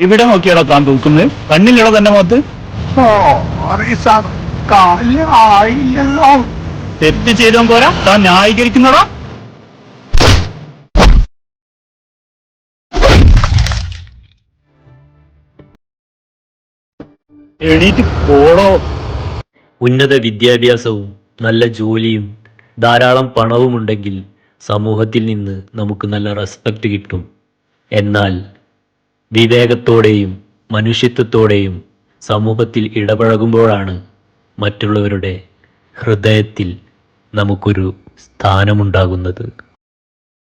ഇവിടെ നോക്കിയാണോ താൻ തൂക്കുന്നത്? കണ്ണിലുള്ള തന്നെ മുഖത്ത് ആയില്ലല്ലോ. തെറ്റ് ചെയ്തോ പോരാ താൻ ന്യായീകരിക്കുന്നതാ. എണീറ്റ് പോടോ. ഉന്നത വിദ്യാഭ്യാസവും നല്ല ജോലിയും ധാരാളം പണവുമുണ്ടെങ്കിൽ സമൂഹത്തിൽ നിന്ന് നമുക്ക് നല്ല റെസ്പെക്റ്റ് കിട്ടും. എന്നാൽ വിവേകത്തോടെയും മനുഷ്യത്വത്തോടെയും സമൂഹത്തിൽ ഇടപഴകുമ്പോഴാണ് മറ്റുള്ളവരുടെ ഹൃദയത്തിൽ നമുക്കൊരു സ്ഥാനമുണ്ടാകുന്നത്.